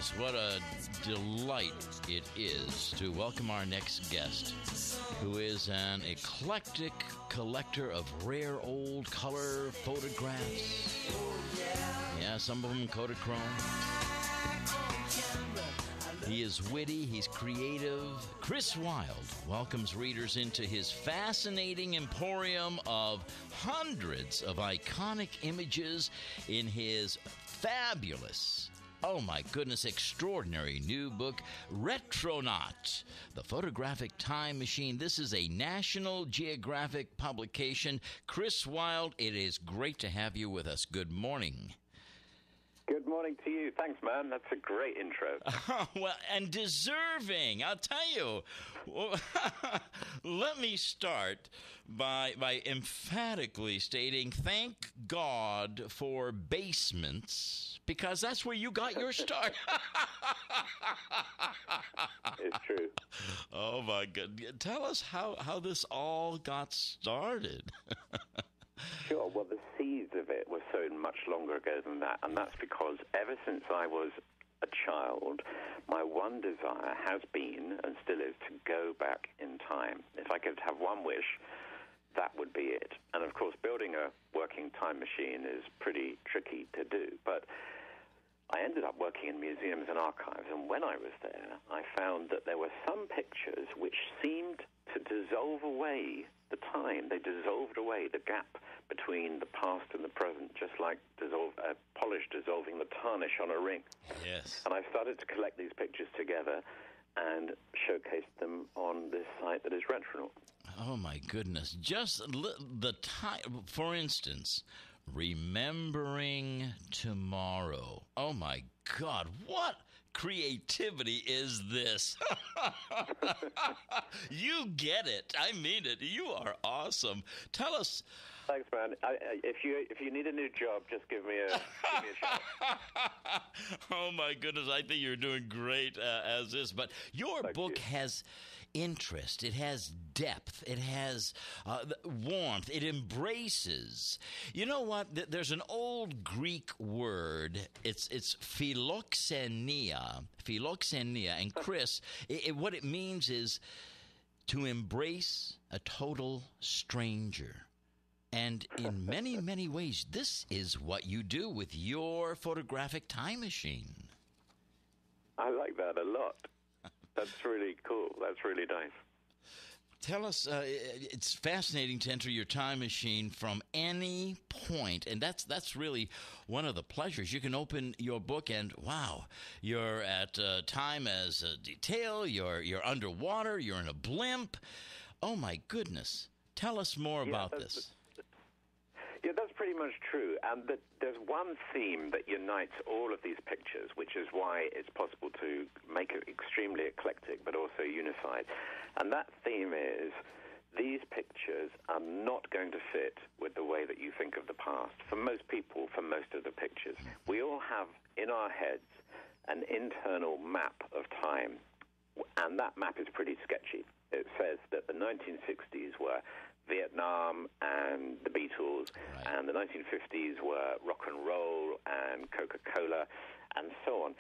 goodness, what a delight it is to welcome our next guest, who is an eclectic collector of rare old color photographs. Yeah, some of them Kodachrome. He is witty, he's creative. Chris Wilde welcomes readers into his fascinating emporium of hundreds of iconic images in his fabulous, oh my goodness, extraordinary new book, Retronaut, The Photographic Time Machine. This is a National Geographic publication. Chris Wilde, it is great to have you with us. Good morning. Good morning to you. Thanks, man. That's a great intro. Well, and deserving, I'll tell you. Let me start by emphatically stating thank God for basements, because that's where you got your start. It's true. Oh, my God. Tell us how this all got started. Sure. Well, the seeds of it were sown much longer ago than that, and that's because ever since I was a child, my one desire has been, and still is, to go back in time. If I could have one wish, that would be it. And, of course, building a working time machine is pretty tricky to do, but I ended up working in museums and archives, and when I was there, I found that there were some pictures which seemed to dissolve away the time. They dissolved away the gap between the past and the present, just like polish dissolving the tarnish on a ring. Yes. And I started to collect these pictures together and showcase them on this site that is Retronaut. Oh, my goodness. Just the time, for instance, Remembering Tomorrow. Oh, my God, what creativity is this? You get it. I mean it. You are awesome. Tell us. Thanks, man. If you need a new job, just give me a shout. Oh, my goodness. I think you're doing great as is. But your book has interest. It has depth. It has warmth. It embraces. You know what? There's an old Greek word. It's philoxenia. Philoxenia. And Chris, what it means is to embrace a total stranger. And in many, many ways, this is what you do with your photographic time machine. I like that a lot. That's really cool. That's really nice. Tell us, it's fascinating to enter your time machine from any point, and that's really one of the pleasures. You can open your book and, wow, you're at time as a detail, you're underwater, you're in a blimp. Oh, my goodness. Tell us more about this. Yeah, that's pretty much true. And there's one theme that unites all of these pictures, which is why it's possible to make it extremely eclectic but also unified. And that theme is these pictures are not going to fit with the way that you think of the past. For most people, for most of the pictures, we all have in our heads an internal map of time, and that map is pretty sketchy. It says that the 1960s were Vietnam and the Beatles, right, and the 1950s were rock and roll and Coca-Cola and so on.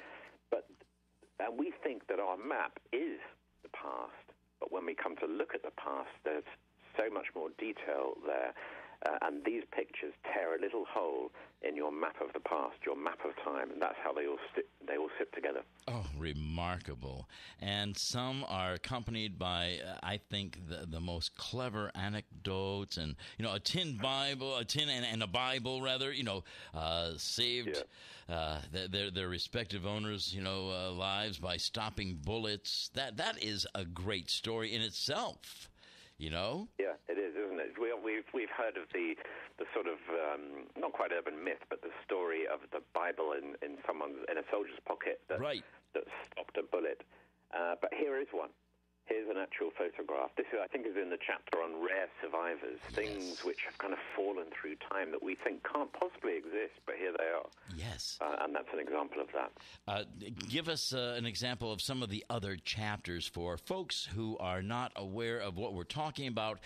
And we think that our map is the past, but when we come to look at the past, there's so much more detail there. And these pictures tear a little hole in your map of the past, your map of time, and that's how they all sit together. Oh, remarkable. And some are accompanied by, I think, the most clever anecdotes and, a tin Bible, and a Bible, rather, saved their respective owners, lives by stopping bullets. That is a great story in itself. Yeah, it is, isn't it? We've heard of the sort of not quite urban myth, but the story of the Bible in a soldier's pocket that stopped a bullet. But here is one. Here's an actual photograph. This, I think, is in the chapter on rare survivors, things which have kind of fallen through time that we think can't possibly exist, but here they are. Yes. And that's an example of that. Give us an example of some of the other chapters for folks who are not aware of what we're talking about.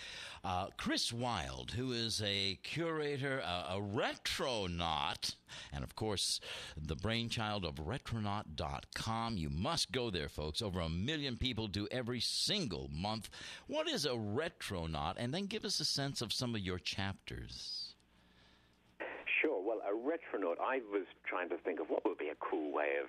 Chris Wilde, who is a curator, a retronaut, And, of course, the brainchild of Retronaut.com. You must go there, folks. Over 1 million people do every single month. What is a Retronaut? And then give us a sense of some of your chapters. Sure. Well, a Retronaut, I was trying to think of what would be a cool way of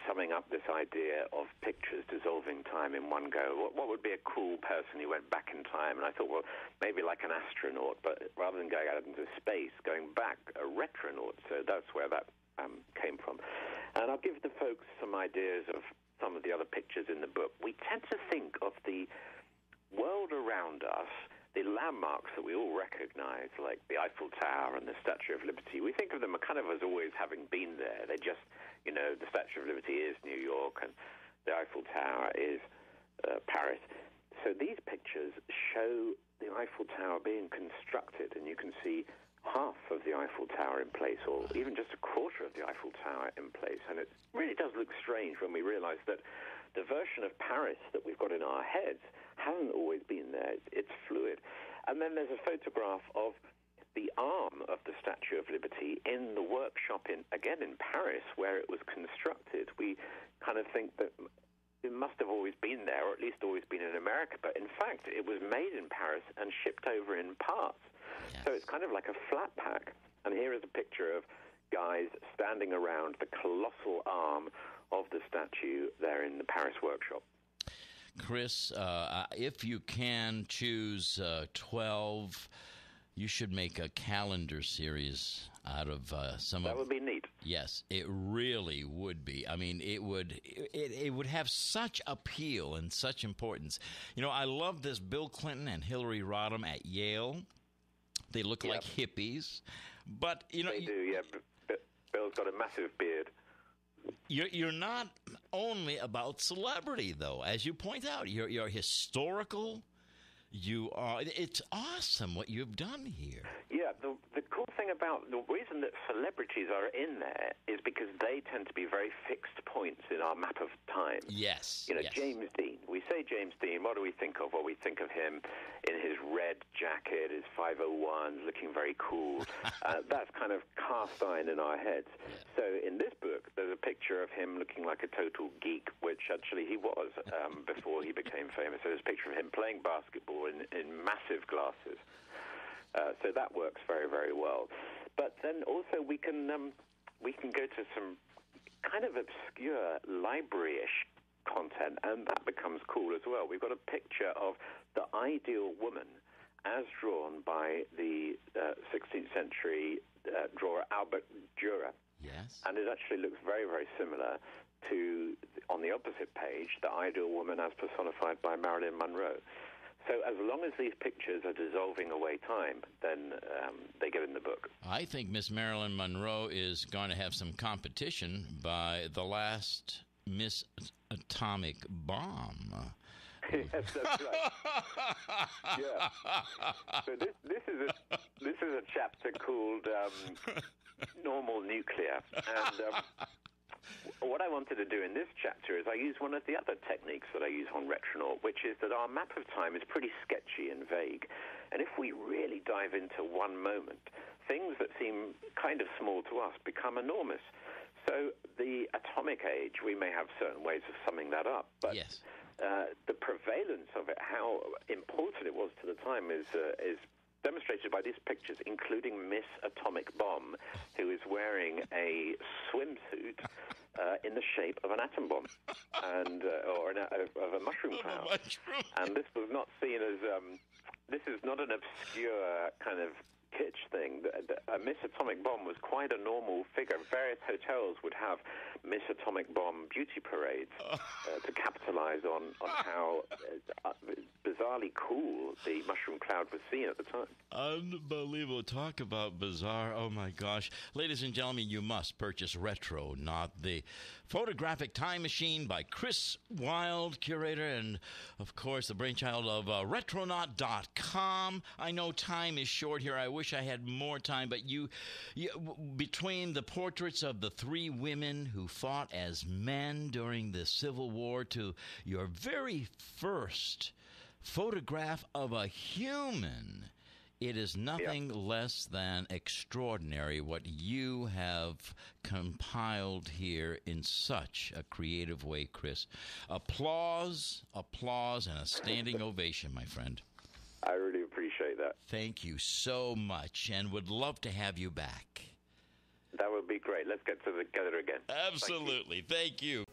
summing up this idea of pictures dissolving time in one go. What would be a cool person who went back in time? And I thought, well, maybe like an astronaut, but rather than going out into space, going back, a retronaut. So that's where that came from. And I'll give the folks some ideas of some of the other pictures in the book. We tend to think of the world around us, the landmarks that we all recognize, like the Eiffel Tower and the Statue of Liberty. We think of them kind of as always having been there. They just, the Statue of Liberty is New York and the Eiffel Tower is Paris. So these pictures show the Eiffel Tower being constructed, and you can see half of the Eiffel Tower in place, or even just a quarter of the Eiffel Tower in place. And it really does look strange when we realize that the version of Paris that we've got in our heads hasn't always been there. It's fluid. And then there's a photograph of the arm of the Statue of Liberty in the workshop in Paris, where it was constructed. We kind of think that it must have always been there, or at least always been in America. But in fact, it was made in Paris and shipped over in parts. Yes. So it's kind of like a flat pack. And here is a picture of guys standing around the colossal arm of the statue there in the Paris workshop. Chris, if you can choose 12, you should make a calendar series out of some of... That would be neat. Yes, it really would be. I mean, it would have such appeal and such importance. I love this Bill Clinton and Hillary Rodham at Yale. They look like hippies. But, They do, yeah. Bill's got a massive beard. You're not only about celebrity, though. As you point out, you're historical. It's awesome what you've done here. Yeah, the cool thing about the reason that celebrities are in there is because they tend to be very fixed points in our map of time. Yes. Yes. James Dean. We say James Dean, what do we think of? Well, we think of him in his red jacket, his 501s, looking very cool. That's kind of cast iron in our heads. Yeah. So in this book, there's a picture of him looking like a total geek, which actually he was before he became famous. So there's a picture of him playing basketball in massive glasses. So that works very, very well. But then also we can go to some kind of obscure library-ish content, and that becomes cool as well. We've got a picture of the ideal woman as drawn by the 16th century drawer Albert Dürer. Yes. And it actually looks very, very similar to, on the opposite page, the ideal woman as personified by Marilyn Monroe. So as long as these pictures are dissolving away time, then they get in the book. I think Miss Marilyn Monroe is going to have some competition by the last Miss Atomic Bomb. Yes, that's right. Yeah. So this is a chapter called Normal Nuclear, and what I wanted to do in this chapter is I use one of the other techniques that I use on Retronaut, which is that our map of time is pretty sketchy and vague. And if we really dive into one moment, things that seem kind of small to us become enormous. So the atomic age, we may have certain ways of summing that up, but yes. The prevalence of it, how important it was to the time, is demonstrated by these pictures, including Miss Atomic Bomb, who is wearing a swimsuit in the shape of an atom bomb, and of a mushroom cloud. And this was not seen as this is not an obscure kind of kitsch thing. Miss Atomic Bomb was quite a normal figure. Various hotels would have Miss Atomic Bomb beauty parades to capitalize on how bizarrely cool the mushroom cloud was seen at the time. Unbelievable. Talk about bizarre. Oh, my gosh. Ladies and gentlemen, you must purchase Retronaut, the photographic time machine by Chris Wilde, curator, and, of course, the brainchild of Retronaut.com. I know time is short here. I wish I had more time, but you between the portraits of the three women who fought as men during the Civil War to your very first photograph of a human It is nothing less than extraordinary what you have compiled here in such a creative way, Chris. Applause, and a standing ovation, my friend. I really appreciate that. Thank you so much, and would love to have you back. That would be great. Let's get together again. Absolutely. Thank you.